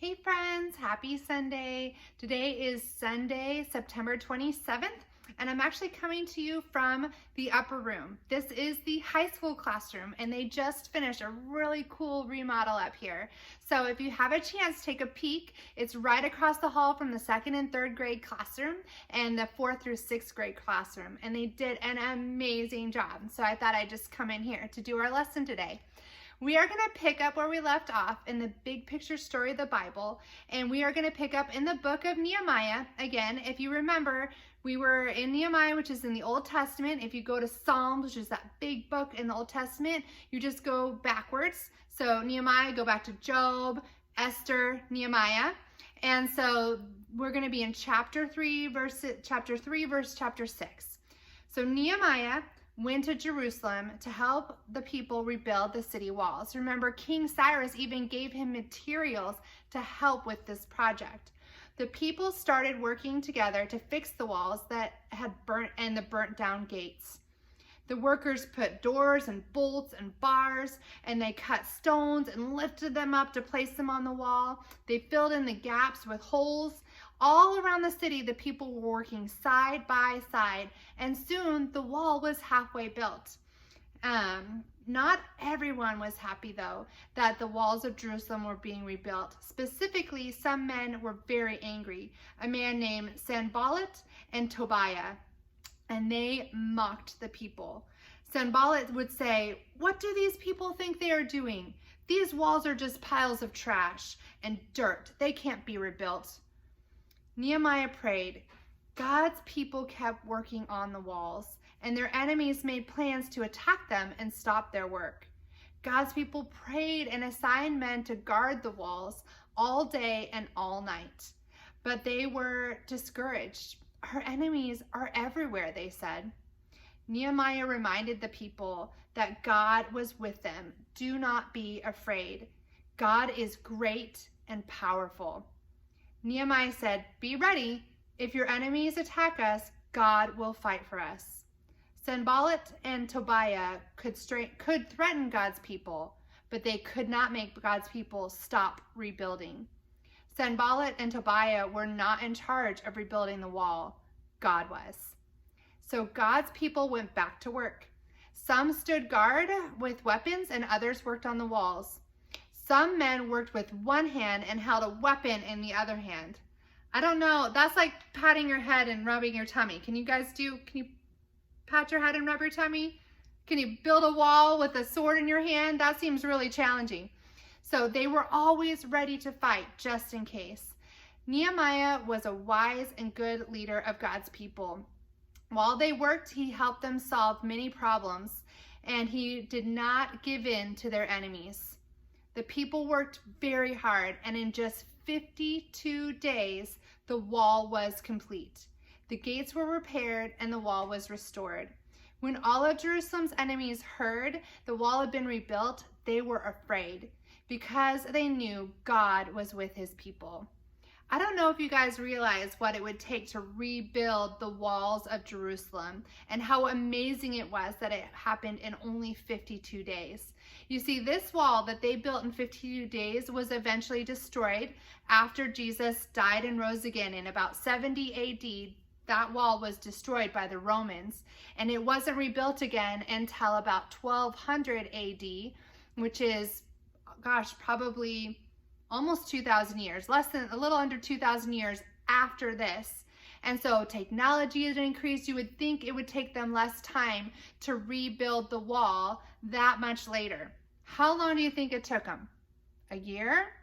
Hey friends, happy Sunday. Today is Sunday, September 27th, and I'm actually coming to you from the upper room. This is the high school classroom, and they just finished a really cool remodel up here. So if you have a chance, take a peek. It's right across the hall from the 2nd and 3rd grade classroom and the 4th through 6th grade classroom, and they did an amazing job. So I thought I'd just come in here to do our lesson today. We are going to pick up where we left off in the big picture story of the Bible, and we are going to pick up in the book of Nehemiah. Again, if you remember, we were in Nehemiah, which is in the Old Testament. If you go to Psalms, which is that big book in the Old Testament, you just go backwards. So Nehemiah, go back to Job, Esther, Nehemiah. And so we're going to be in chapter 3, verse chapter 6. So Nehemiah went to Jerusalem to help the people rebuild the city walls. Remember, King Cyrus even gave him materials to help with this project. The people started working together to fix the walls that had burnt and the burnt down gates. The workers put doors and bolts and bars, and they cut stones and lifted them up to place them on the wall. They filled in the gaps with holes. All around the city, the people were working side by side, and soon the wall was halfway built. Not everyone was happy, though, that the walls of Jerusalem were being rebuilt. Specifically, some men were very angry, a man named Sanballat and Tobiah, and they mocked the people. Sanballat would say, "What do these people think they are doing? These walls are just piles of trash and dirt. They can't be rebuilt." Nehemiah prayed. God's people kept working on the walls, and their enemies made plans to attack them and stop their work. God's people prayed and assigned men to guard the walls all day and all night. But they were discouraged. Our enemies are everywhere, they said. Nehemiah reminded the people that God was with them. Do not be afraid. God is great and powerful. Nehemiah said, "Be ready. If your enemies attack us, God will fight for us." Sanballat and Tobiah could threaten God's people, but they could not make God's people stop rebuilding. Sanballat and Tobiah were not in charge of rebuilding the wall. God was. So God's people went back to work. Some stood guard with weapons, and others worked on the walls. Some men worked with one hand and held a weapon in the other hand. I don't know, that's like patting your head and rubbing your tummy. Can you pat your head and rub your tummy? Can you build a wall with a sword in your hand? That seems really challenging. So they were always ready to fight just in case. Nehemiah was a wise and good leader of God's people. While they worked, he helped them solve many problems, and he did not give in to their enemies. The people worked very hard, and in just 52 days, the wall was complete. The gates were repaired, and the wall was restored. When all of Jerusalem's enemies heard the wall had been rebuilt, they were afraid because they knew God was with his people. I don't know if you guys realize what it would take to rebuild the walls of Jerusalem and how amazing it was that it happened in only 52 days. You see, this wall that they built in 52 days was eventually destroyed after Jesus died and rose again in about 70 AD. That wall was destroyed by the Romans, and it wasn't rebuilt again until about 1200 AD, which is, probably almost 2,000 years, a little under 2,000 years after this. And so technology had increased. You would think it would take them less time to rebuild the wall that much later. How long do you think it took them? A year?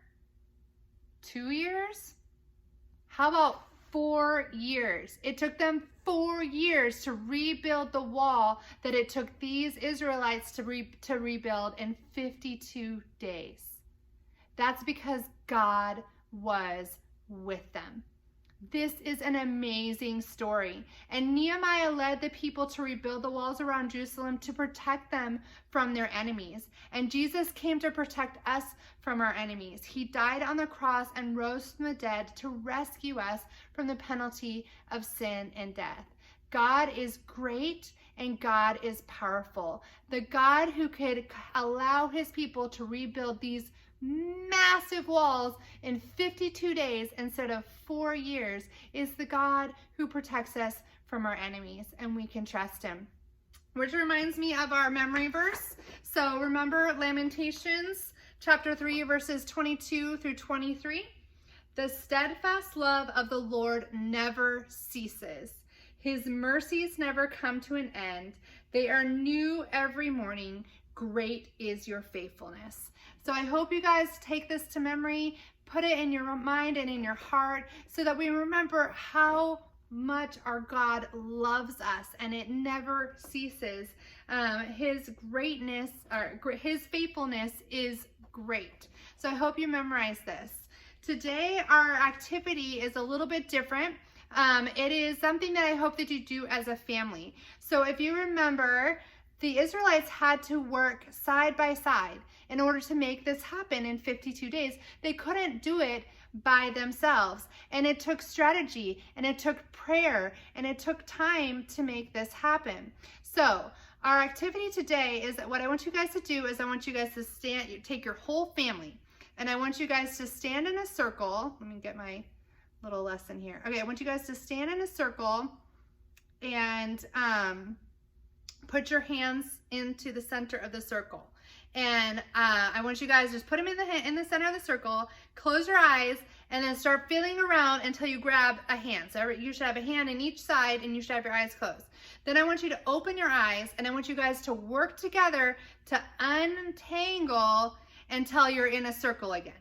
2 years? How about 4 years? It took them 4 years to rebuild the wall that it took these Israelites to rebuild in 52 days. That's because God was with them. This is an amazing story. And Nehemiah led the people to rebuild the walls around Jerusalem to protect them from their enemies. And Jesus came to protect us from our enemies. He died on the cross and rose from the dead to rescue us from the penalty of sin and death. God is great and God is powerful. The God who could allow his people to rebuild these massive walls in 52 days instead of 4 years is the God who protects us from our enemies, and we can trust him. Which reminds me of our memory verse. So remember Lamentations chapter 3 verses 22 through 23. The steadfast love of the Lord never ceases. His mercies never come to an end. They are new every morning. Great is your faithfulness. So I hope you guys take this to memory, put it in your mind and in your heart so that we remember how much our God loves us and it never ceases. His greatness, or his faithfulness is great. So I hope you memorize this. Today our activity is a little bit different. It is something that I hope that you do as a family. So if you remember, the Israelites had to work side by side in order to make this happen in 52 days. They couldn't do it by themselves. And it took strategy, and it took prayer, and it took time to make this happen. So our activity today is that what I want you guys to do is I want you guys to take your whole family, and I want you guys to stand in a circle. Let me get my little lesson here. Okay, I want you guys to stand in a circle and put your hands into the center of the circle. And I want you guys to just put them in the center of the circle, close your eyes, and then start feeling around until you grab a hand. So you should have a hand in each side, and you should have your eyes closed. Then I want you to open your eyes, and I want you guys to work together to untangle until you're in a circle again.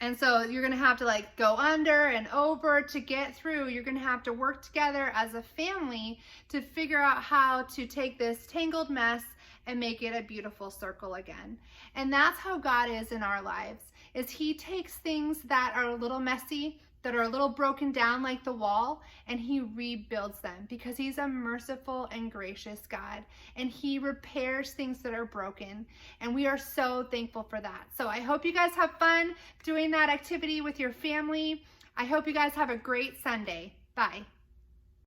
And so you're gonna have to like go under and over to get through. You're gonna have to work together as a family to figure out how to take this tangled mess and make it a beautiful circle again. And that's how God is in our lives, is he takes things that are a little messy, that are a little broken down like the wall, and he rebuilds them because he's a merciful and gracious God, and he repairs things that are broken, and we are so thankful for that. So I hope you guys have fun doing that activity with your family. I hope you guys have a great Sunday. Bye.